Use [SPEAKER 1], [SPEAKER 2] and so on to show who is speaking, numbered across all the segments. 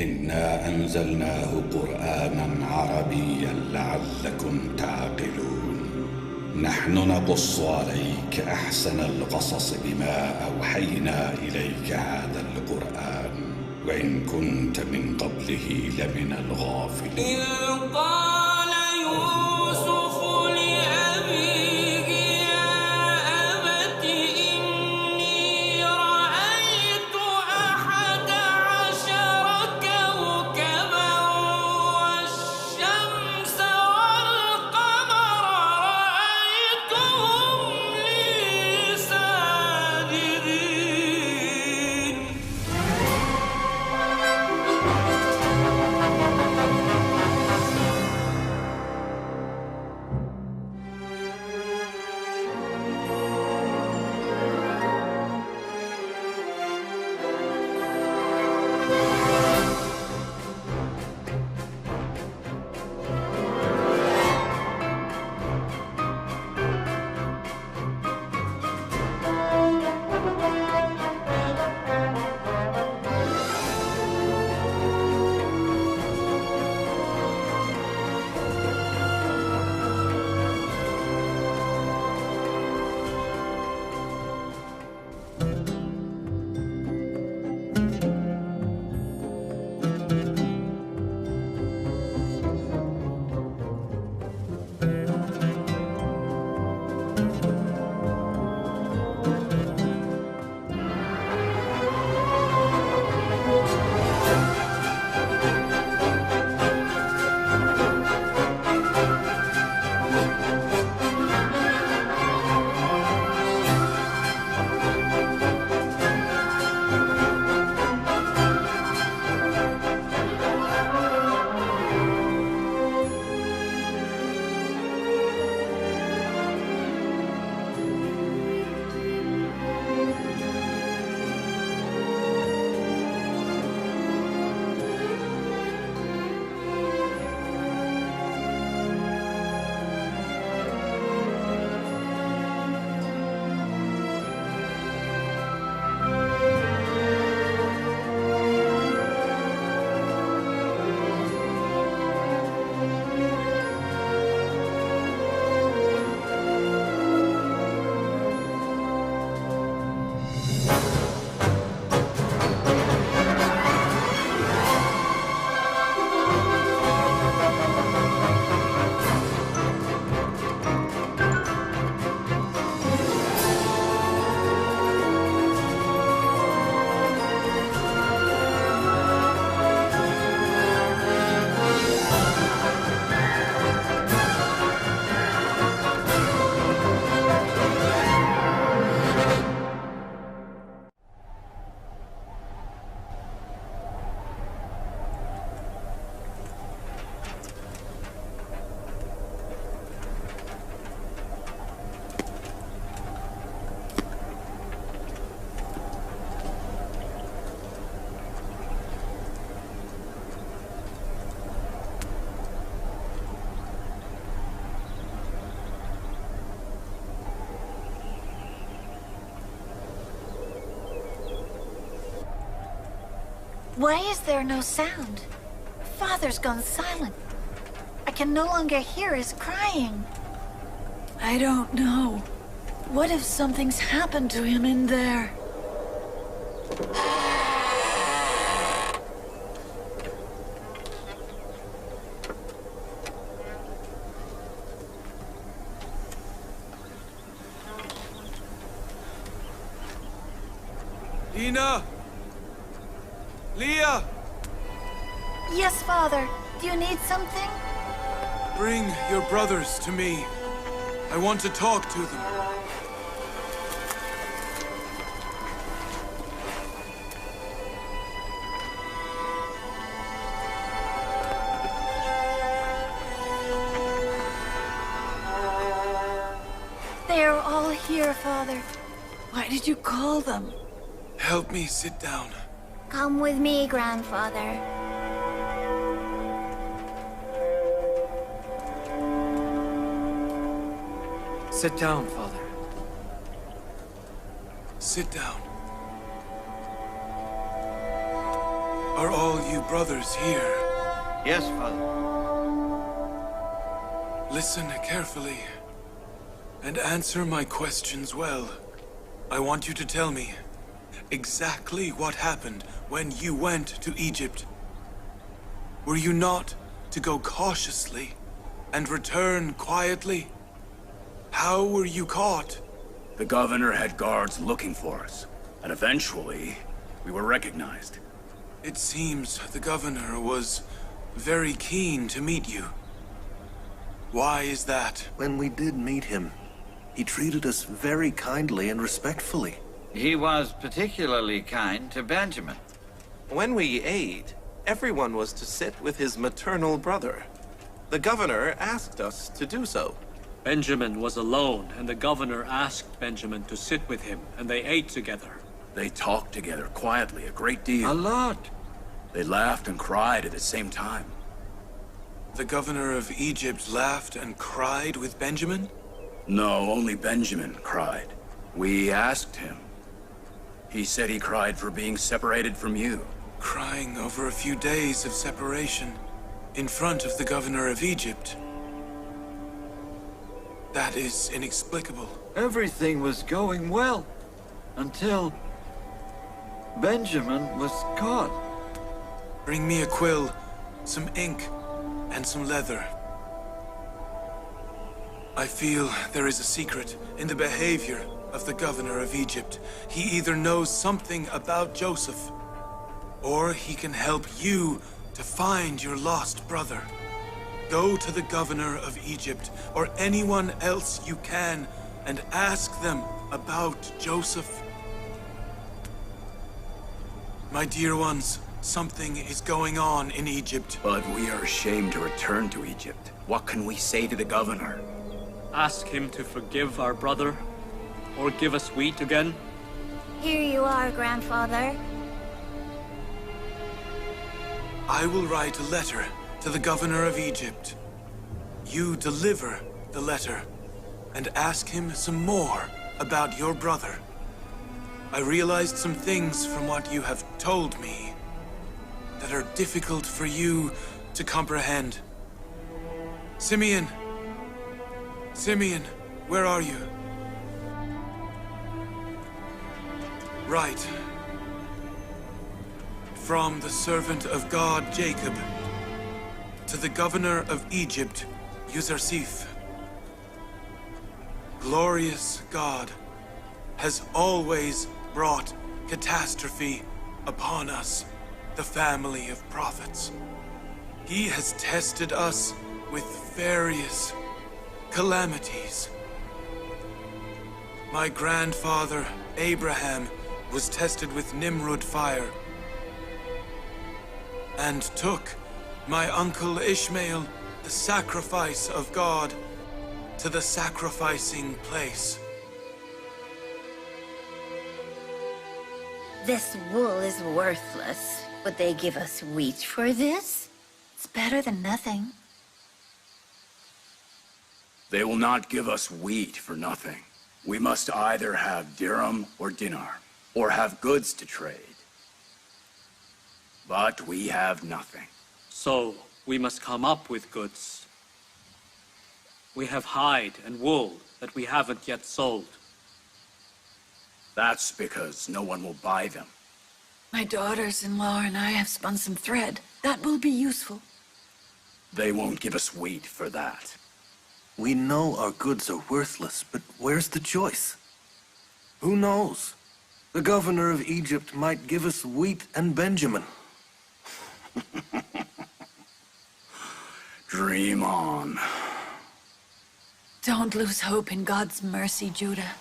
[SPEAKER 1] إنا أنزلناه قرآنا عربيا لعلكم تعقلون. نحن نقص عليك أحسن القصص بما أوحينا إليك هذا القرآن وإن كنت من قبله لمن الغافلين.
[SPEAKER 2] إذ قال يوسف لأبيه يا أبت إني رأيت 11 كوكبا والشمس والقمر رأيتهم لي ساجدين.
[SPEAKER 3] Why is there no sound? Father's gone silent. I can no longer hear his crying. I don't know. What if something's happened to him in there?
[SPEAKER 4] Lina! Leah!
[SPEAKER 3] Yes, Father. Do you need something?
[SPEAKER 4] Bring your brothers to me. I want to talk to them.
[SPEAKER 3] They are all here, Father. Why did you call them?
[SPEAKER 4] Help me sit down.
[SPEAKER 5] Come with me, Grandfather.
[SPEAKER 6] Sit down, Father.
[SPEAKER 4] Sit down. Are all you brothers here?
[SPEAKER 6] Yes, Father.
[SPEAKER 4] Listen carefully and answer my questions well. I want you to tell me exactly what happened when you went to Egypt. Were you not to go cautiously and return quietly? How were you caught?
[SPEAKER 7] The governor had guards looking for us, and eventually, we were recognized.
[SPEAKER 4] It seems the governor was very keen to meet you. Why is that?
[SPEAKER 8] When we did meet him, he treated us very kindly and respectfully.
[SPEAKER 9] He was particularly kind to Benjamin.
[SPEAKER 10] When we ate, everyone was to sit with his maternal brother. The governor asked us to do so.
[SPEAKER 11] Benjamin was alone, and the governor asked Benjamin to sit with him, and they ate together.
[SPEAKER 7] They talked together quietly a great deal.
[SPEAKER 9] A lot.
[SPEAKER 7] They laughed and cried at the same time.
[SPEAKER 4] The governor of Egypt laughed and cried with Benjamin?
[SPEAKER 7] No, only Benjamin cried. We asked him. He said he cried for being separated from you.
[SPEAKER 4] Crying over a few days of separation in front of the governor of Egypt. That is inexplicable.
[SPEAKER 9] Everything was going well until Benjamin was caught.
[SPEAKER 4] Bring me a quill, some ink, and some leather. I feel there is a secret in the behavior of the governor of Egypt. He either knows something about Joseph, or he can help you to find your lost brother. Go to the governor of Egypt, or anyone else you can, and ask them about Joseph. My dear ones, something is going on in Egypt.
[SPEAKER 7] But we are ashamed to return to Egypt. What can we say to the governor?
[SPEAKER 11] Ask him to forgive our brother, or give us wheat again.
[SPEAKER 5] Here you are, grandfather.
[SPEAKER 4] I will write a letter to the governor of Egypt. You deliver the letter and ask him some more about your brother. I realized some things from what you have told me that are difficult for you to comprehend. Simeon! Simeon, where are you? Right. From the servant of God, Jacob, to the governor of Egypt, Yusuf. Glorious God has always brought catastrophe upon us, the family of prophets. He has tested us with various calamities. My grandfather, Abraham, was tested with Nimrod fire, and took my uncle Ishmael, the sacrifice of God, to the sacrificing place.
[SPEAKER 3] This wool is worthless. Would they give us wheat for this? It's better than nothing.
[SPEAKER 7] They will not give us wheat for nothing. We must either have dirham or dinar, or have goods to trade. But we have nothing.
[SPEAKER 11] So, we must come up with goods. We have hide and wool that we haven't yet sold.
[SPEAKER 7] That's because no one will buy them.
[SPEAKER 3] My daughters-in-law and I have spun some thread. That will be useful.
[SPEAKER 7] They won't give us wheat for that.
[SPEAKER 8] We know our goods are worthless, but where's the choice? Who knows? The governor of Egypt might give us wheat and Benjamin.
[SPEAKER 7] Dream on.
[SPEAKER 3] Don't lose hope in God's mercy, Judah.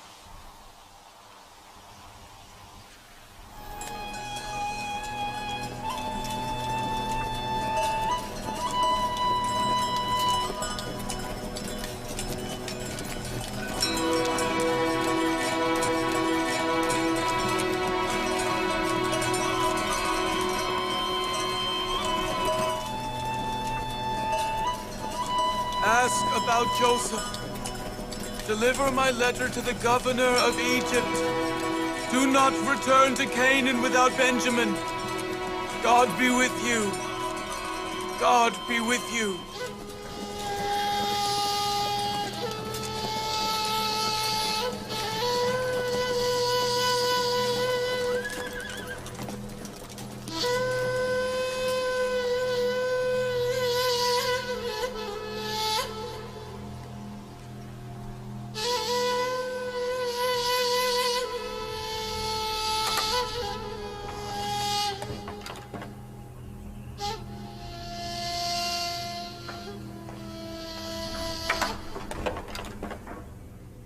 [SPEAKER 4] Ask about Joseph. Deliver my letter to the governor of Egypt. Do not return to Canaan without Benjamin. God be with you. God be with you.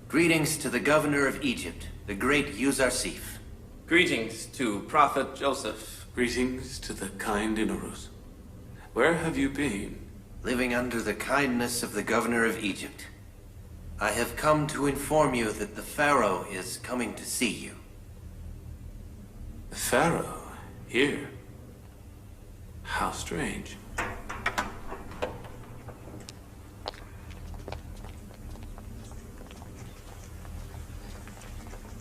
[SPEAKER 12] Greetings to the governor of Egypt, the great Yusuf.
[SPEAKER 10] Greetings to Prophet Joseph.
[SPEAKER 4] Greetings to the kind Inurus. Where have you been?
[SPEAKER 12] Living under the kindness of the governor of Egypt. I have come to inform you that the Pharaoh is coming to see you.
[SPEAKER 4] The Pharaoh? Here? How strange.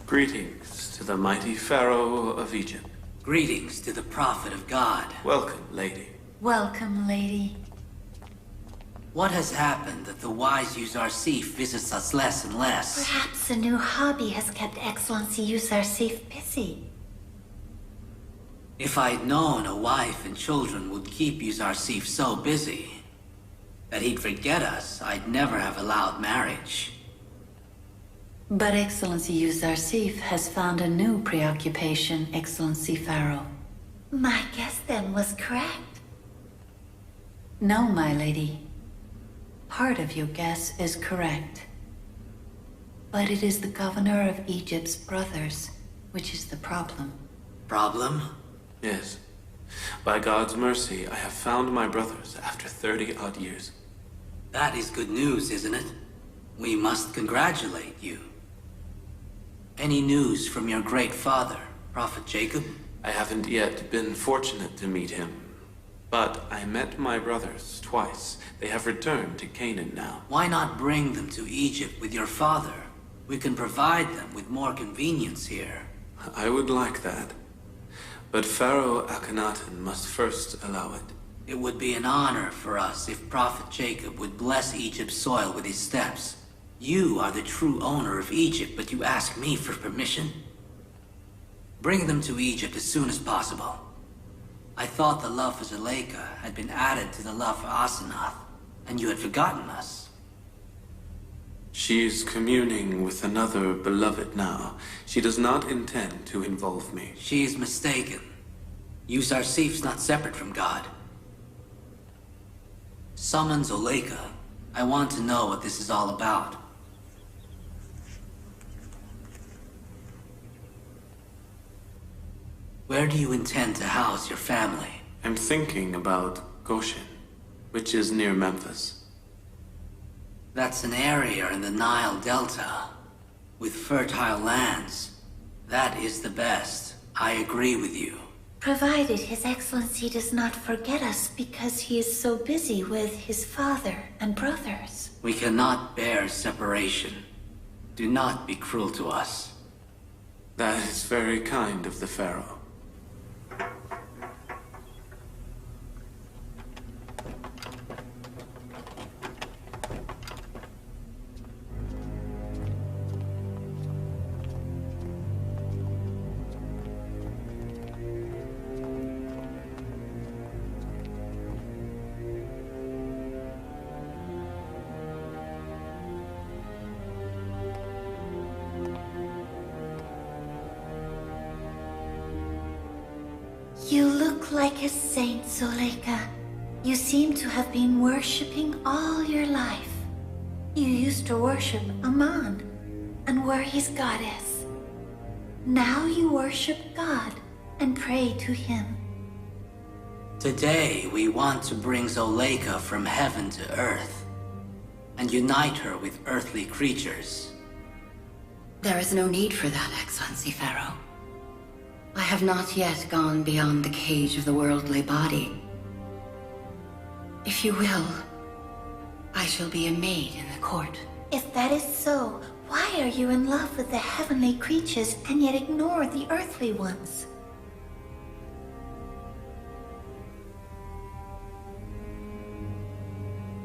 [SPEAKER 4] Greetings to the mighty Pharaoh of Egypt.
[SPEAKER 13] Greetings to the prophet of God.
[SPEAKER 4] Welcome, lady.
[SPEAKER 3] Welcome, lady.
[SPEAKER 13] What has happened that the wise Yusuf visits us less and less?
[SPEAKER 3] Perhaps a new hobby has kept Excellency Yusuf busy.
[SPEAKER 13] If I'd known a wife and children would keep Yusuf so busy that he'd forget us, I'd never have allowed marriage.
[SPEAKER 3] But Excellency Yusuf has found a new preoccupation, Excellency Pharaoh. My guess then was correct. No, my lady. Part of your guess is correct. But it is the governor of Egypt's brothers, which is the problem.
[SPEAKER 13] Problem?
[SPEAKER 4] Yes. By God's mercy, I have found my brothers after 30-odd years.
[SPEAKER 13] That is good news, isn't it? We must congratulate you. Any news from your great father, Prophet Jacob?
[SPEAKER 4] I haven't yet been fortunate to meet him. But I met my brothers twice. They have returned to Canaan now.
[SPEAKER 13] Why not bring them to Egypt with your father? We can provide them with more convenience here.
[SPEAKER 4] I would like that. But Pharaoh Akhenaten must first allow it.
[SPEAKER 13] It would be an honor for us if Prophet Jacob would bless Egypt's soil with his steps. You are the true owner of Egypt, but you ask me for permission? Bring them to Egypt as soon as possible. I thought the love for Zuleika had been added to the love for Asenath, and you had forgotten us.
[SPEAKER 4] She is communing with another beloved now. She does not intend to involve me.
[SPEAKER 13] She is mistaken. Yusuf's not separate from God. Summon Zuleika. I want to know what this is all about. Where do you intend to house your family?
[SPEAKER 4] I'm thinking about Goshen, which is near Memphis.
[SPEAKER 13] That's an area in the Nile Delta, with fertile lands. That is the best. I agree with you.
[SPEAKER 3] Provided His Excellency does not forget us because he is so busy with his father and brothers.
[SPEAKER 13] We cannot bear separation. Do not be cruel to us.
[SPEAKER 4] That is very kind of the Pharaoh.
[SPEAKER 3] You look like a saint, Zuleika. You seem to have been worshipping all your life. You used to worship Aman and were his goddess. Now you worship God and pray to him.
[SPEAKER 13] Today, we want to bring Zuleika from heaven to earth and unite her with earthly creatures.
[SPEAKER 14] There is no need for that, Excellency Pharaoh. I have not yet gone beyond the cage of the worldly body. If you will, I shall be a maid in the court.
[SPEAKER 3] If that is so, why are you in love with the heavenly creatures and yet ignore the earthly ones?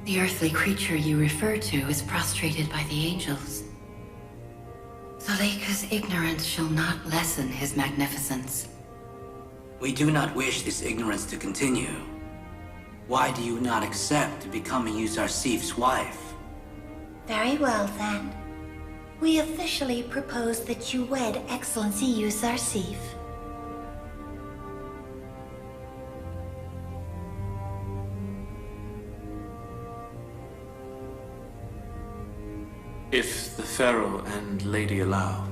[SPEAKER 14] The earthly creature you refer to is prostrated by the angels. Zuleika's ignorance shall not lessen his magnificence.
[SPEAKER 13] We do not wish this ignorance to continue. Why do you not accept becoming Yuzarsif's wife?
[SPEAKER 5] Very well, then. We officially propose that you wed Excellency Yuzarsif.
[SPEAKER 4] If the Pharaoh and Lady allow,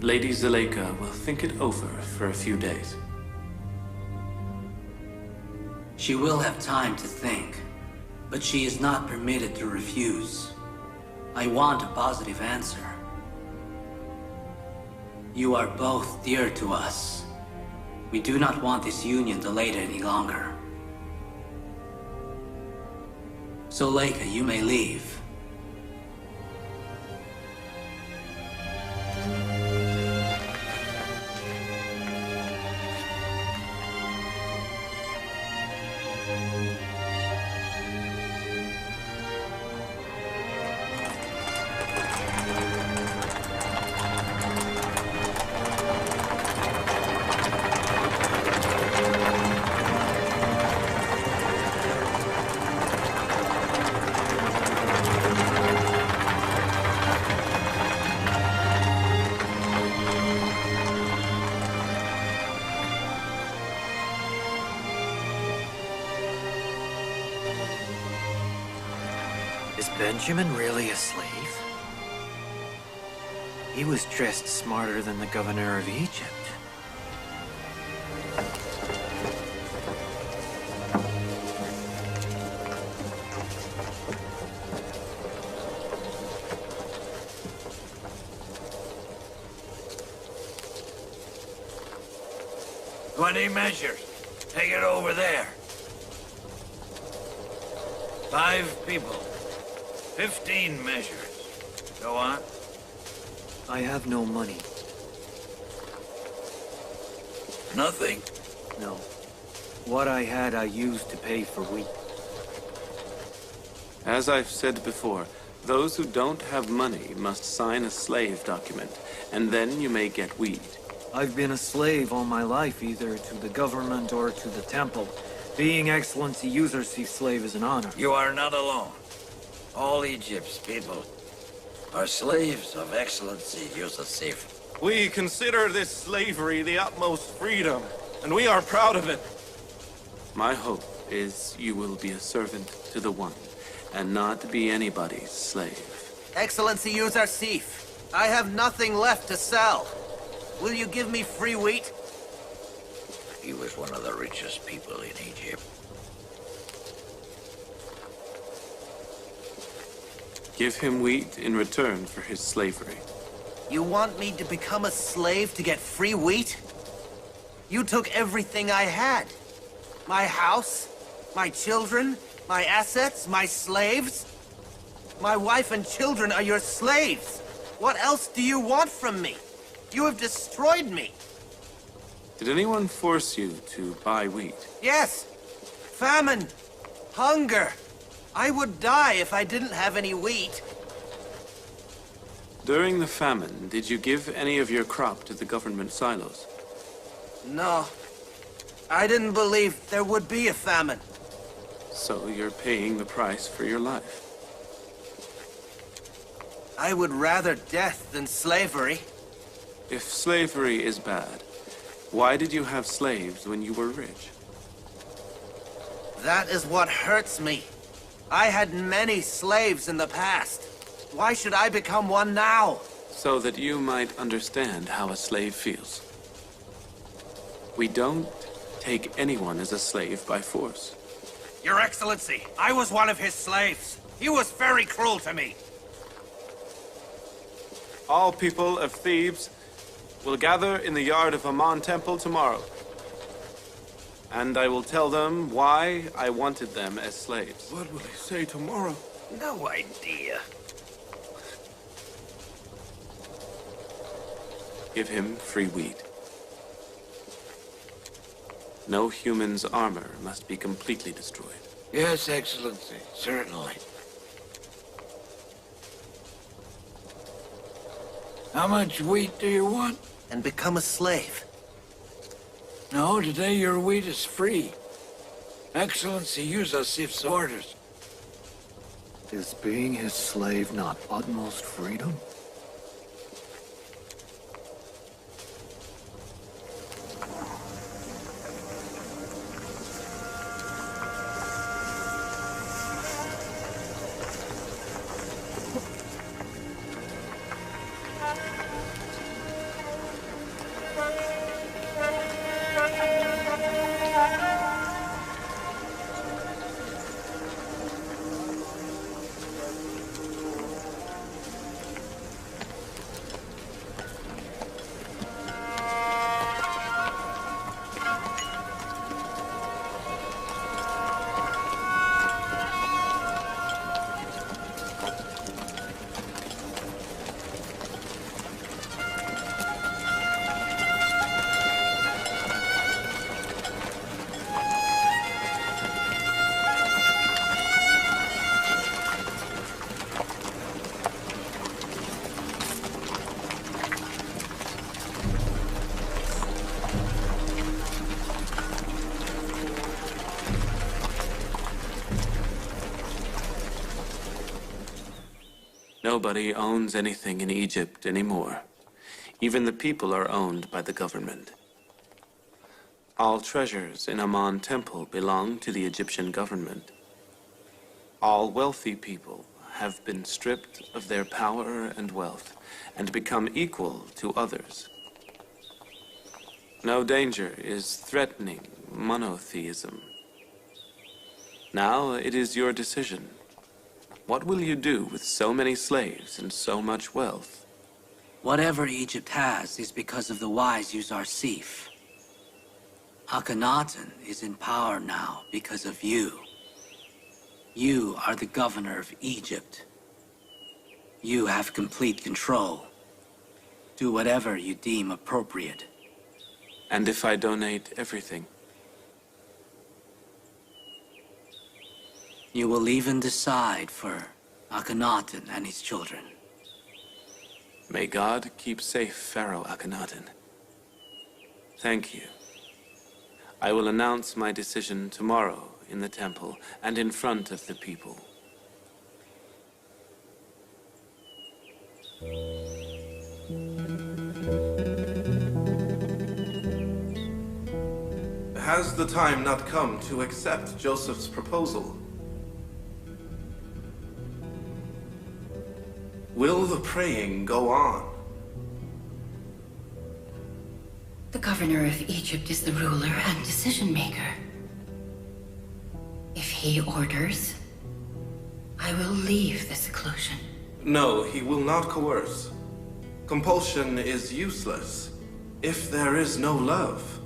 [SPEAKER 4] Lady Zuleika will think it over for a few days.
[SPEAKER 13] She will have time to think, but she is not permitted to refuse. I want a positive answer. You are both dear to us. We do not want this union delayed any longer. Zuleika, you may leave.
[SPEAKER 6] Is Benjamin really a slave? He was dressed smarter than the governor of Egypt.
[SPEAKER 9] Measures. Take it over there. 5 people. 15 measures. Go on.
[SPEAKER 6] I have no money.
[SPEAKER 9] Nothing?
[SPEAKER 6] No. What I had, I used to pay for wheat.
[SPEAKER 4] As I've said before, those who don't have money must sign a slave document, and then you may get wheat.
[SPEAKER 6] I've been a slave all my life, either to the government or to the temple. Being Excellency Yuzarsif's slave is an honor.
[SPEAKER 9] You are not alone. All Egypt's people are slaves of Excellency Yuzarsif.
[SPEAKER 10] We consider this slavery the utmost freedom, and we are proud of it.
[SPEAKER 4] My hope is you will be a servant to the One, and not be anybody's slave.
[SPEAKER 12] Excellency Yuzarsif, I have nothing left to sell. Will you give me free wheat?
[SPEAKER 9] He was one of the richest people in Egypt.
[SPEAKER 4] Give him wheat in return for his slavery.
[SPEAKER 12] You want me to become a slave to get free wheat? You took everything I had. My house, my children, my assets, my slaves. My wife and children are your slaves. What else do you want from me? You have destroyed me.
[SPEAKER 4] Did anyone force you to buy wheat?
[SPEAKER 12] Yes. Famine. Hunger. I would die if I didn't have any wheat.
[SPEAKER 4] During the famine, did you give any of your crop to the government silos?
[SPEAKER 12] No. I didn't believe there would be a famine.
[SPEAKER 4] So you're paying the price for your life.
[SPEAKER 12] I would rather death than slavery.
[SPEAKER 4] If slavery is bad, why did you have slaves when you were rich?
[SPEAKER 12] That is what hurts me. I had many slaves in the past. Why should I become one now?
[SPEAKER 4] So that you might understand how a slave feels. We don't take anyone as a slave by force.
[SPEAKER 12] Your Excellency, I was one of his slaves. He was very cruel to me.
[SPEAKER 10] All people of Thebes will gather in the yard of Amun Temple tomorrow. And I will tell them why I wanted them as slaves.
[SPEAKER 4] What will he say tomorrow?
[SPEAKER 9] No idea.
[SPEAKER 4] Give him free wheat. No human's armor must be completely destroyed.
[SPEAKER 9] Yes, Excellency, certainly. How much wheat do you want?
[SPEAKER 12] And become a slave.
[SPEAKER 9] No, today your wheat is free. Excellency Yusuf's orders.
[SPEAKER 6] Is being his slave not utmost freedom?
[SPEAKER 10] Nobody owns anything in Egypt anymore. Even the people are owned by the government. All treasures in Amun Temple belong to the Egyptian government. All wealthy people have been stripped of their power and wealth and become equal to others. No danger is threatening monotheism. Now it is your decision. What will you do with so many slaves and so much wealth?
[SPEAKER 13] Whatever Egypt has is because of the wise Yusuf. Akhenaten is in power now because of you. You are the governor of Egypt. You have complete control. Do whatever you deem appropriate.
[SPEAKER 10] And if I donate everything?
[SPEAKER 13] You will even decide for Akhenaten and his children.
[SPEAKER 10] May God keep safe Pharaoh Akhenaten. Thank you. I will announce my decision tomorrow in the temple and in front of the people.
[SPEAKER 4] Has the time not come to accept Joseph's proposal? Will the praying go on?
[SPEAKER 14] The governor of Egypt is the ruler and decision maker. If he orders, I will leave the seclusion.
[SPEAKER 4] No, he will not coerce. Compulsion is useless if there is no love.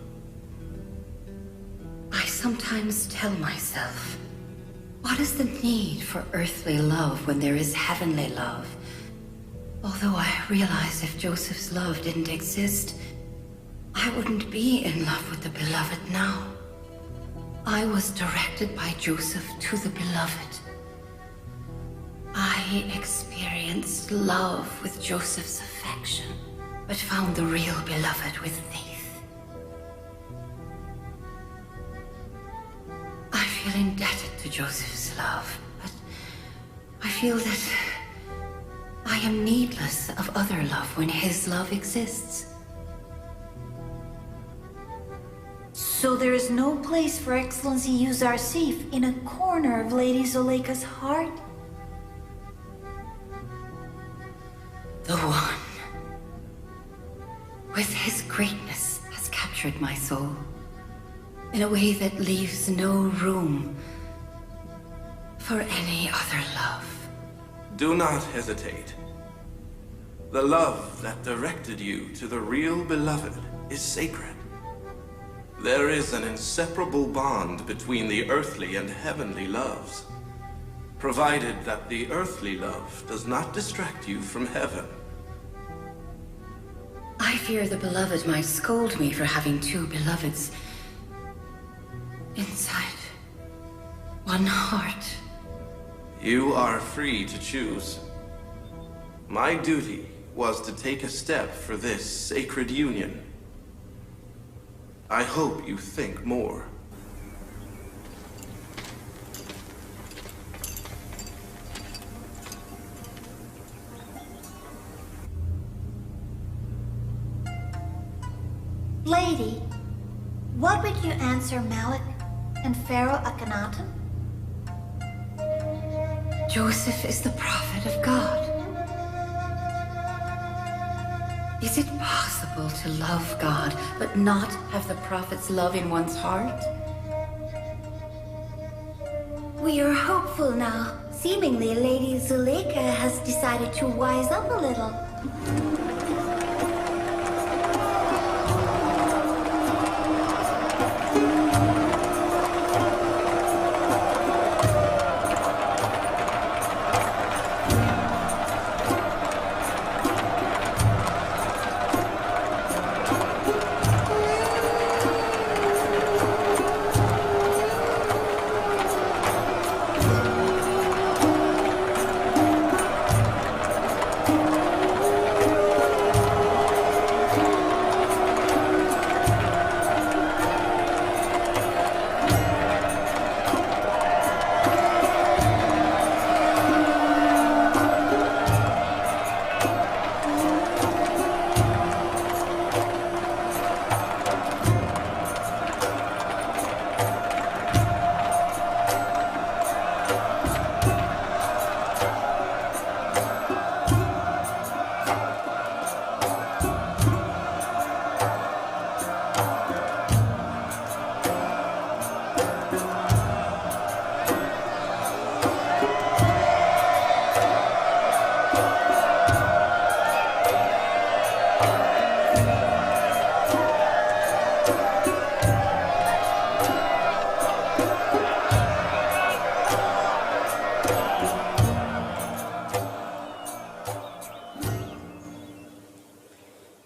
[SPEAKER 14] I sometimes tell myself, what is the need for earthly love when there is heavenly love? Although I realize if Joseph's love didn't exist, I wouldn't be in love with the beloved now. I was directed by Joseph to the beloved. I experienced love with Joseph's affection, but found the real beloved with faith. I feel indebted to Joseph's love, but I feel that I am needless of other love when his love exists.
[SPEAKER 3] So there is no place for Excellency Yusuf in a corner of Lady Zuleika's heart?
[SPEAKER 14] The one, with his greatness, has captured my soul in a way that leaves no room for any other love.
[SPEAKER 4] Do not hesitate. The love that directed you to the real beloved is sacred. There is an inseparable bond between the earthly and heavenly loves, provided that the earthly love does not distract you from heaven.
[SPEAKER 14] I fear the beloved might scold me for having two beloveds inside one heart.
[SPEAKER 8] You are free to choose. My duty was to take a step for this sacred union. I hope you think more.
[SPEAKER 5] Lady, what would you answer Malik and Pharaoh Akhenaten?
[SPEAKER 14] Joseph is the prophet of God. Is it possible to love God, but not have the prophet's love in one's heart?
[SPEAKER 5] We are hopeful now. Seemingly, Lady Zuleika has decided to wise up a little.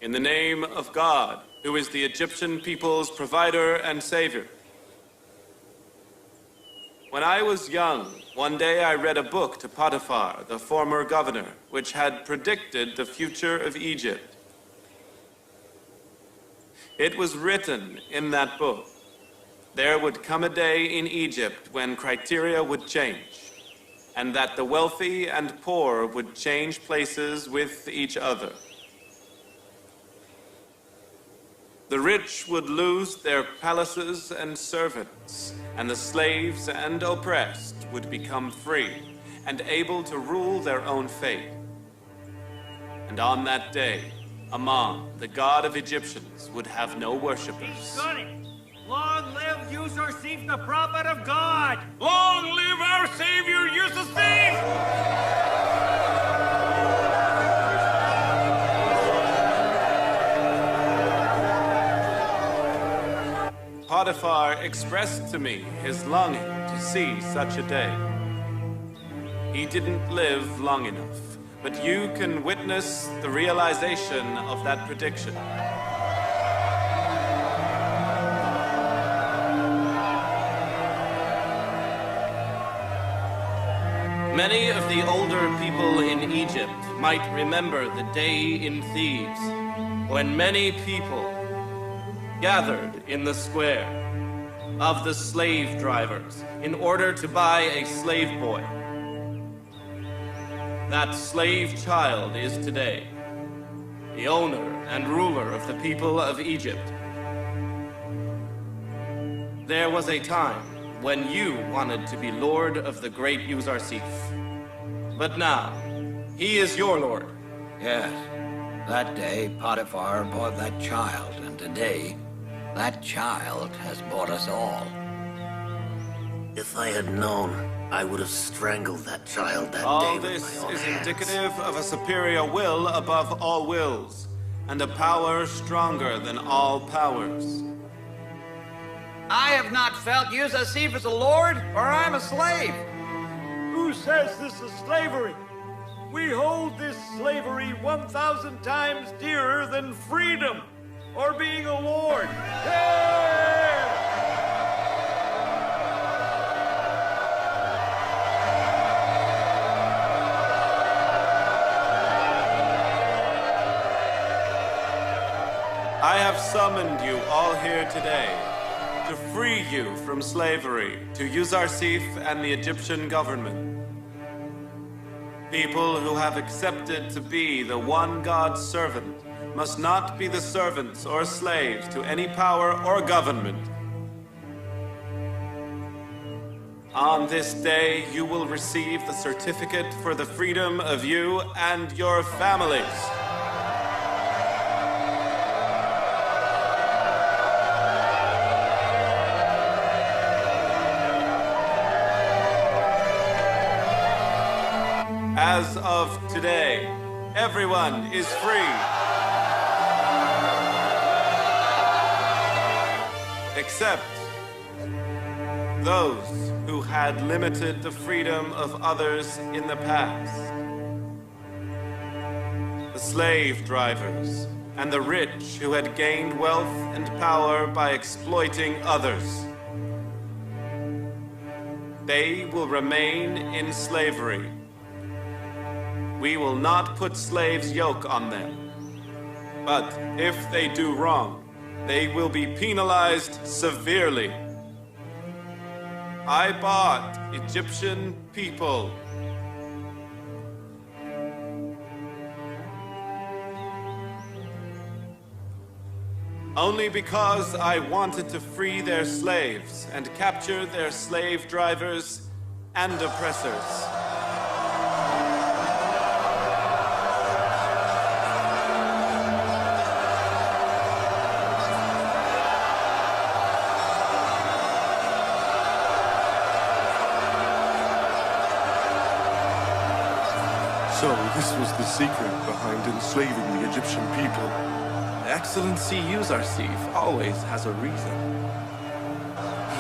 [SPEAKER 10] In the name of God, who is the Egyptian people's provider and savior. When I was young, one day I read a book to Potiphar, the former governor, which had predicted the future of Egypt. It was written in that book, there would come a day in Egypt when criteria would change, and that the wealthy and poor would change places with each other. The rich would lose their palaces and servants, and the slaves and oppressed would become free and able to rule their own fate. And on that day, Ammon, the god of Egyptians, would have no worshippers.
[SPEAKER 2] Long live Yusuf, the prophet of God! Long live our savior, Yusuf!
[SPEAKER 10] Potiphar expressed to me his longing to see such a day. He didn't live long enough, but you can witness the realization of that prediction. Many of the older people in Egypt might remember the day in Thebes when many people gathered in the square of the slave drivers in order to buy a slave boy. That slave child is today the owner and ruler of the people of Egypt. There was a time when you wanted to be lord of the great Yusuf, but now he is your lord.
[SPEAKER 9] Yes, that day Potiphar bought that child, and today that child has bought us all.
[SPEAKER 12] If I had known, I would have strangled that child that day
[SPEAKER 10] All
[SPEAKER 12] with
[SPEAKER 10] this
[SPEAKER 12] my own
[SPEAKER 10] is
[SPEAKER 12] hands.
[SPEAKER 10] indicative of a superior will above all wills, and a power stronger than all powers.
[SPEAKER 15] I have not felt Yusuf as a lord, or I'm a slave.
[SPEAKER 2] Who says this is slavery? We hold this slavery 1,000 times dearer than freedom or being a lord. Yeah!
[SPEAKER 10] have summoned you all here today to free you from slavery to Yusuf and the Egyptian government. People who have accepted to be the one God's servant must not be the servants or slaves to any power or government. On this day, you will receive the certificate for the freedom of you and your families. As of today, everyone is free. Except those who had limited the freedom of others in the past. The slave drivers and the rich who had gained wealth and power by exploiting others. They will remain in slavery. We will not put slaves' yoke on them. But if they do wrong, they will be penalized severely. I bought Egyptian people. Only because I wanted to free their slaves and capture their slave drivers and oppressors.
[SPEAKER 16] So, this was the secret behind enslaving the Egyptian people.
[SPEAKER 8] Excellency Yusuf always has a reason.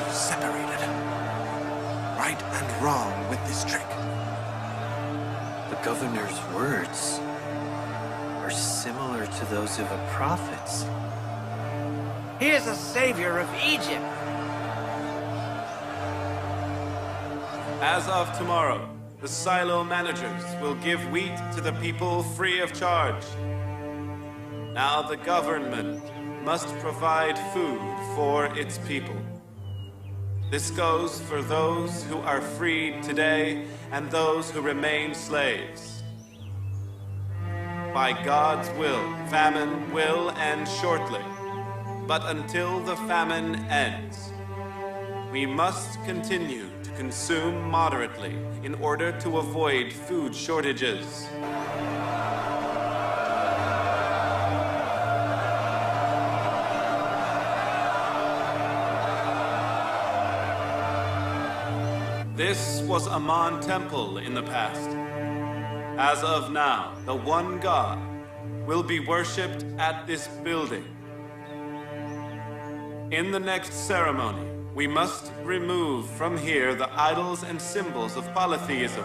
[SPEAKER 12] He separated right and wrong with this trick.
[SPEAKER 6] The governor's words are similar to those of the prophets.
[SPEAKER 15] He is a savior of Egypt.
[SPEAKER 10] As of tomorrow, the silo managers will give wheat to the people free of charge. Now the government must provide food for its people. This goes for those who are freed today and those who remain slaves. By God's will, famine will end shortly. But until the famine ends, we must continue to consume moderately in order to avoid food shortages. This was Amun Temple in the past. As of now, the one God will be worshipped at this building. In the next ceremony, we must remove from here the idols and symbols of polytheism.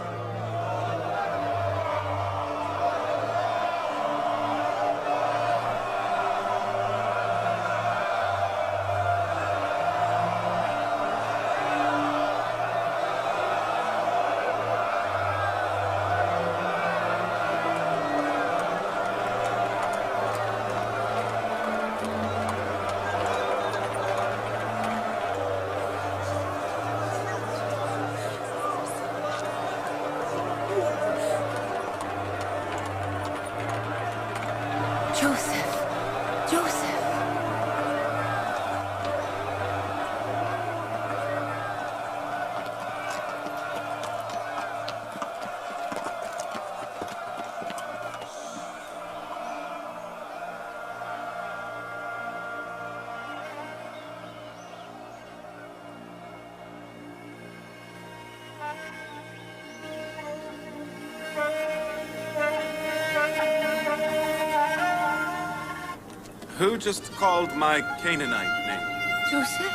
[SPEAKER 10] Who just called my Canaanite name?
[SPEAKER 3] Yusuf?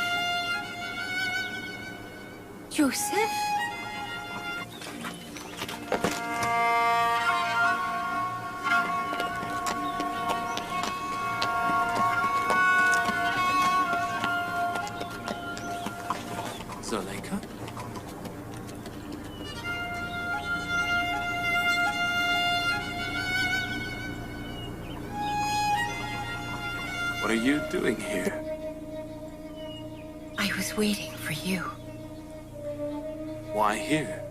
[SPEAKER 3] Yusuf?
[SPEAKER 10] Zuleika? What are you doing here?
[SPEAKER 14] I was waiting for you.
[SPEAKER 10] Why here?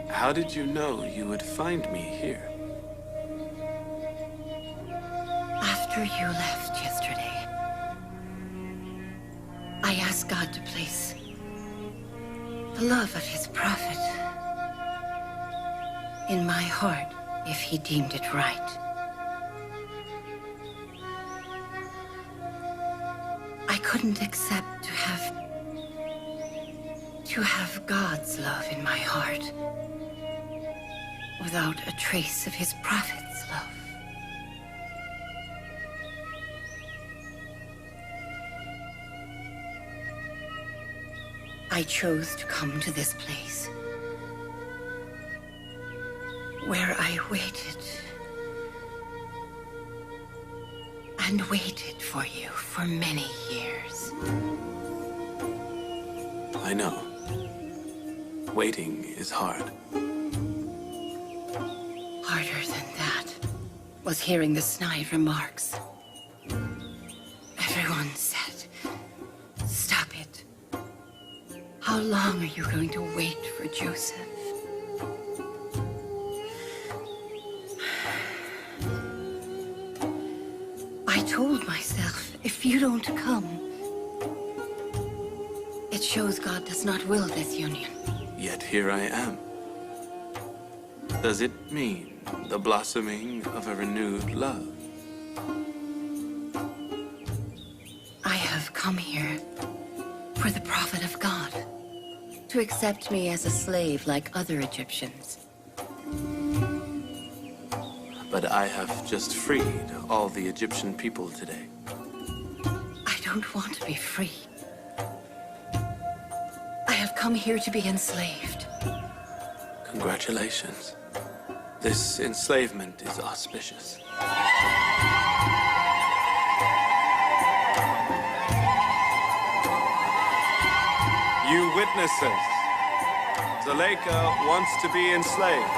[SPEAKER 10] How did you know you would find me here?
[SPEAKER 14] After you left yesterday, I asked God to place the love of his prophet in my heart if he deemed it right. I couldn't accept to have God's love in my heart without a trace of his prophet's love. I chose to come to this place where I waited and waited for you for many years.
[SPEAKER 10] I know. Waiting is hard.
[SPEAKER 14] Harder than that was hearing the snide remarks. Everyone said, "Stop it. How long are you going to wait for Joseph?" I told myself, if you don't come, it shows God does not will this union.
[SPEAKER 10] Yet here I am. Does it mean the blossoming of a renewed love?
[SPEAKER 14] I have come here for the prophet of God to accept me as a slave like other Egyptians.
[SPEAKER 10] But I have just freed all the Egyptian people today.
[SPEAKER 14] I don't want to be free. I have come here to be enslaved.
[SPEAKER 10] Congratulations. This enslavement is auspicious. You witnesses, Zuleika wants to be enslaved.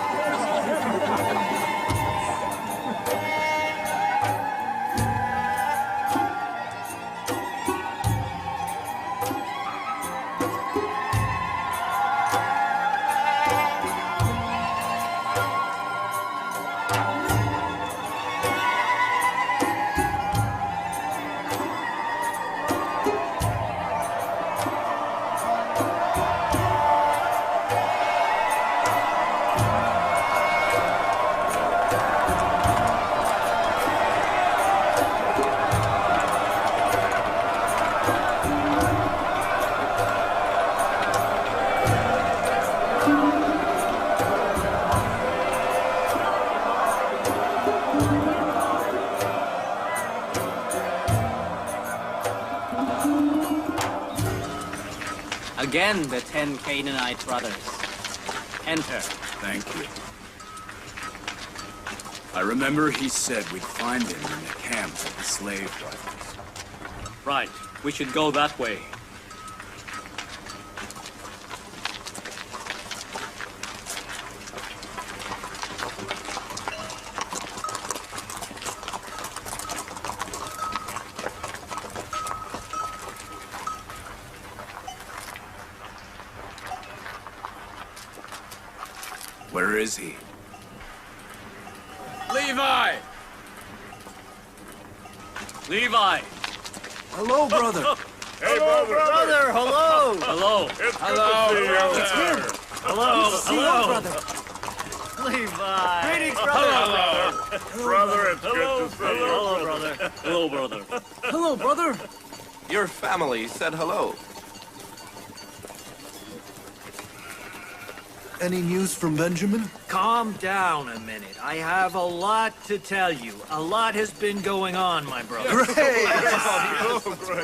[SPEAKER 11] Again, the 10 Canaanite brothers. Enter.
[SPEAKER 7] Thank you. I remember he said we'd find him in the camp of the slave drivers.
[SPEAKER 11] Right. We should go that way.
[SPEAKER 7] Where is he? Levi!
[SPEAKER 11] Levi!
[SPEAKER 12] Hello, brother.
[SPEAKER 2] Hey, brother!
[SPEAKER 11] Hello! Hello!
[SPEAKER 2] It's
[SPEAKER 11] Hello!
[SPEAKER 2] good to see you.
[SPEAKER 12] It's him.
[SPEAKER 11] Hello!
[SPEAKER 12] Hello, brother.
[SPEAKER 11] Levi!
[SPEAKER 12] Greetings, brother.
[SPEAKER 2] Hello. Brother, it's good to see you.
[SPEAKER 11] Hello, brother. Hello, brother.
[SPEAKER 12] Hello, brother.
[SPEAKER 8] Your family said hello.
[SPEAKER 12] Any news from Benjamin?
[SPEAKER 6] Calm down a minute. I have a lot to tell you. A lot has been going on, my brother.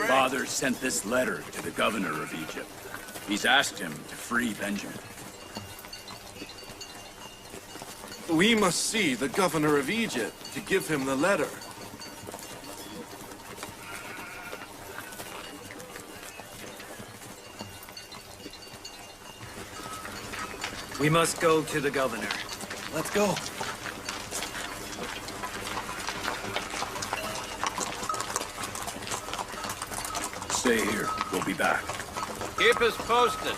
[SPEAKER 7] Father sent this letter to the governor of Egypt. He's asked him to free Benjamin.
[SPEAKER 8] We must see the governor of Egypt to give him the letter.
[SPEAKER 6] We must go to the governor.
[SPEAKER 12] Let's go.
[SPEAKER 7] stay here. We'll be back.
[SPEAKER 15] Keep us posted.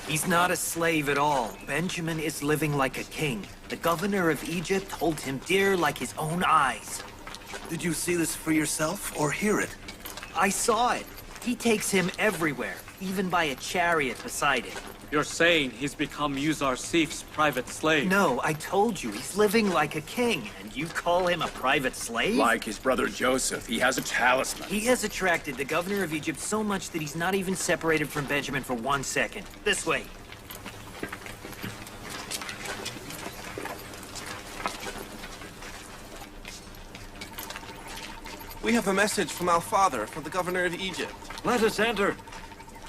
[SPEAKER 6] He's not a slave at all. Benjamin is living like a king. The governor of Egypt holds him dear like his own eyes.
[SPEAKER 12] Did you see this for yourself or hear it?
[SPEAKER 6] I saw it. He takes him everywhere, even by a chariot beside him.
[SPEAKER 11] You're saying he's become Yusuf private slave?
[SPEAKER 6] No, I told you, he's living like a king, and you call him a private slave?
[SPEAKER 7] Like his brother Joseph, he has a talisman.
[SPEAKER 6] He has attracted the governor of Egypt so much that he's not even separated from Benjamin for 1 second. This way.
[SPEAKER 8] We have a message from our father for the governor of Egypt.
[SPEAKER 11] Let us enter.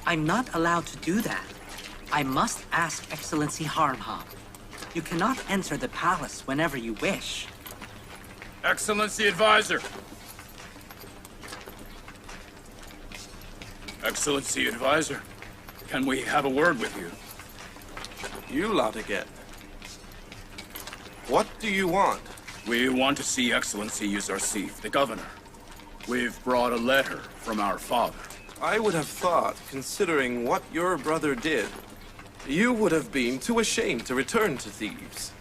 [SPEAKER 13] I'm not allowed to do that. I must ask Excellency Harmham. You cannot enter the palace whenever you wish.
[SPEAKER 7] Excellency Advisor. Excellency Advisor, can we have a word with you?
[SPEAKER 8] You lot again. What do you want?
[SPEAKER 7] We want to see Excellency Yusuf, the governor. We've brought a letter from our father.
[SPEAKER 8] I would have thought, considering what your brother did, you would have been too ashamed to return to Thebes.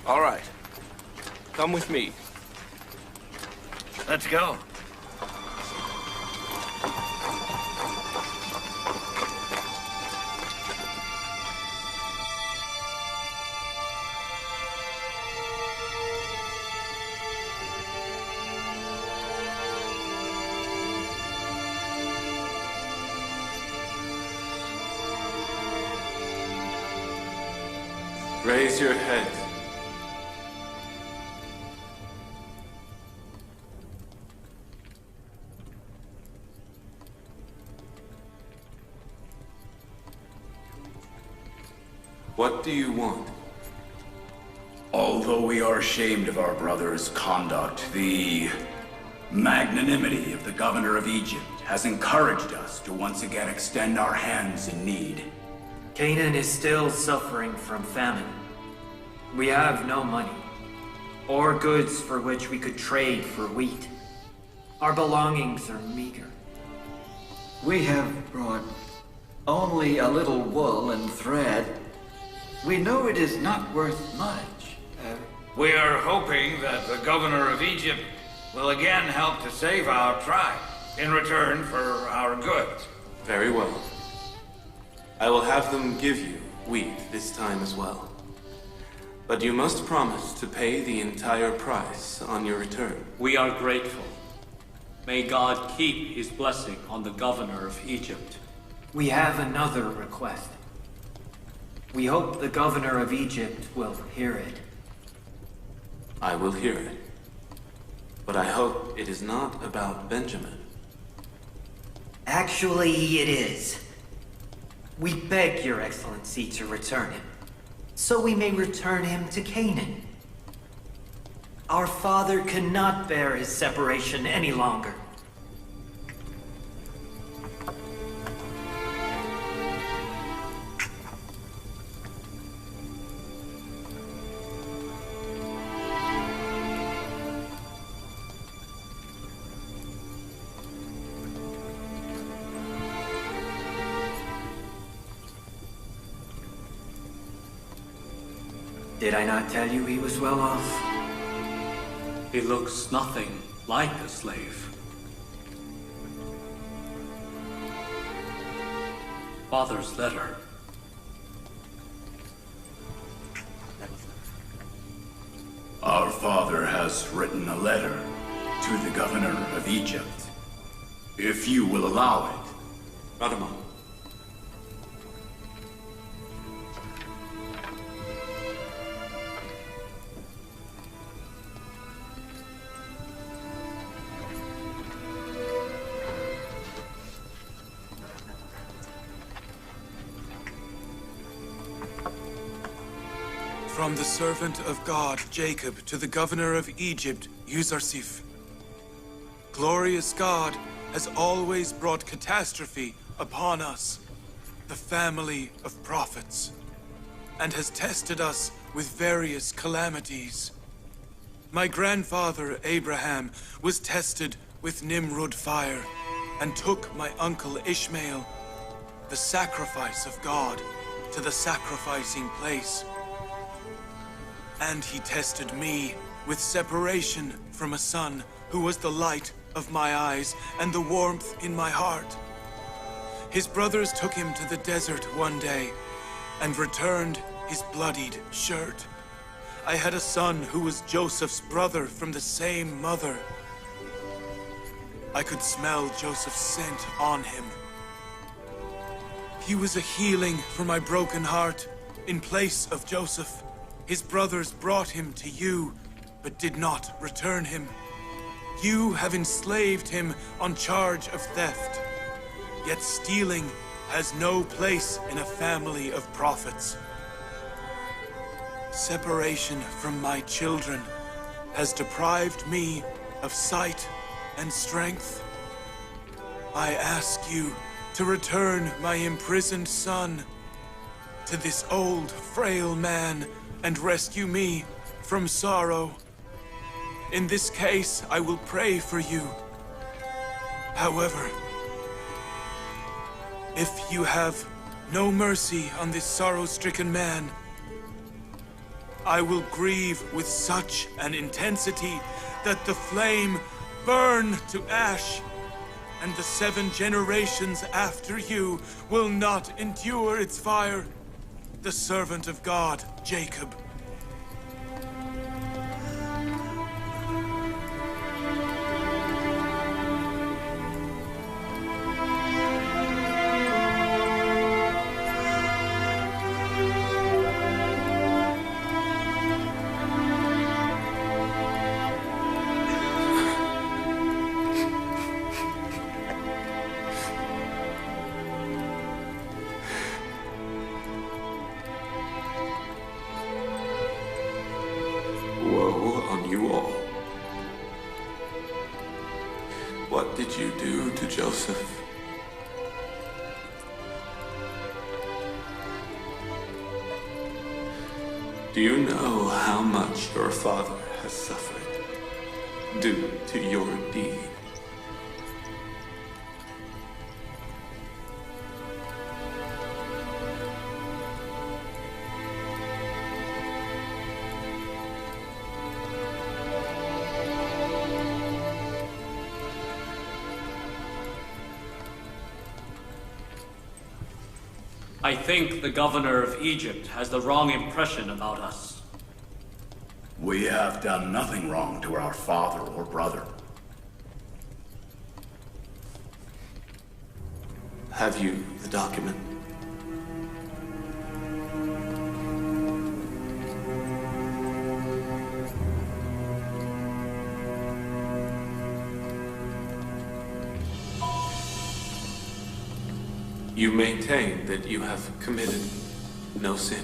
[SPEAKER 8] All right. Come with me.
[SPEAKER 12] Let's go.
[SPEAKER 10] Raise your head. What do you want?
[SPEAKER 7] Although we are ashamed of our brother's conduct, the magnanimity of the governor of Egypt has encouraged us to once again extend our hands in need.
[SPEAKER 6] Canaan is still suffering from famine. We have no money, or goods for which we could trade for wheat. Our belongings are meager.
[SPEAKER 15] We have brought only a little wool and thread. We know it is not worth much.
[SPEAKER 17] We are hoping that the governor of Egypt will again help to save our tribe in return for our goods.
[SPEAKER 10] Very well. I will have them give you wheat this time as well. But you must promise to pay the entire price on your return.
[SPEAKER 11] We are grateful. May God keep his blessing on the governor of Egypt.
[SPEAKER 6] We have another request. We hope the governor of Egypt will hear it.
[SPEAKER 10] I will hear it. But I hope it is not about Benjamin.
[SPEAKER 6] Actually, it is. We beg your excellency to return him, so we may return him to Canaan. Our father cannot bear his separation any longer. Did I not tell you he was well off?
[SPEAKER 11] He looks nothing like a slave. Father's letter.
[SPEAKER 7] Our father has written a letter to the governor of Egypt. If you will allow it.
[SPEAKER 10] Radamon.
[SPEAKER 4] From the servant of God, Jacob, to the governor of Egypt, Yusuf. Glorious God has always brought catastrophe upon us, the family of prophets, and has tested us with various calamities. My grandfather, Abraham, was tested with Nimrod fire, and took my uncle Ishmael, the sacrifice of God, to the sacrificing place. And he tested me with separation from a son who was the light of my eyes and the warmth in my heart. His brothers took him to the desert one day and returned his bloodied shirt. I had a son who was Joseph's brother from the same mother. I could smell Joseph's scent on him. He was a healing for my broken heart. In place of Joseph, his brothers brought him to you, but did not return him. You have enslaved him on charge of theft. Yet stealing has no place in a family of prophets. Separation from my children has deprived me of sight and strength. I ask you to return my imprisoned son to this old, frail man and rescue me from sorrow. In this case, I will pray for you. However, if you have no mercy on this sorrow-stricken man, I will grieve with such an intensity that the flame burn to ash, and the 7 generations after you will not endure its fire. The servant of God, Jacob.
[SPEAKER 10] Woe on you all. What did you do to Joseph? Do you know how much your father has suffered due to your deed?
[SPEAKER 11] I think the governor of Egypt has the wrong impression about us.
[SPEAKER 7] We have done nothing wrong to our father or brother.
[SPEAKER 10] Have you the document? You maintain that you have committed no sin.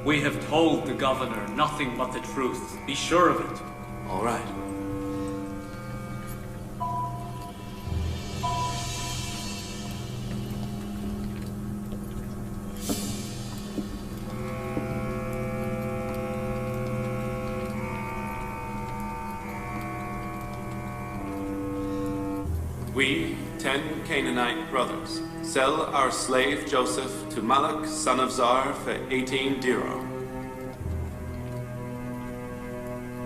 [SPEAKER 11] We have told the governor nothing but the truth. Be sure of it.
[SPEAKER 10] All right. We, 10 Canaanite brothers, sell our slave Joseph to Malak, son of Zar, for 18 dirham,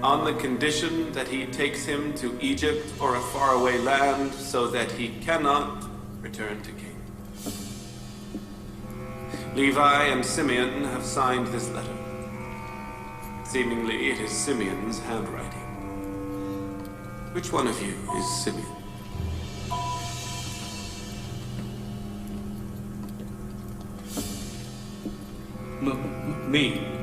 [SPEAKER 10] on the condition that he takes him to Egypt or a faraway land so that he cannot return to Canaan. Levi and Simeon have signed this letter. Seemingly it is Simeon's handwriting. Which one of you is Simeon?
[SPEAKER 11] Me.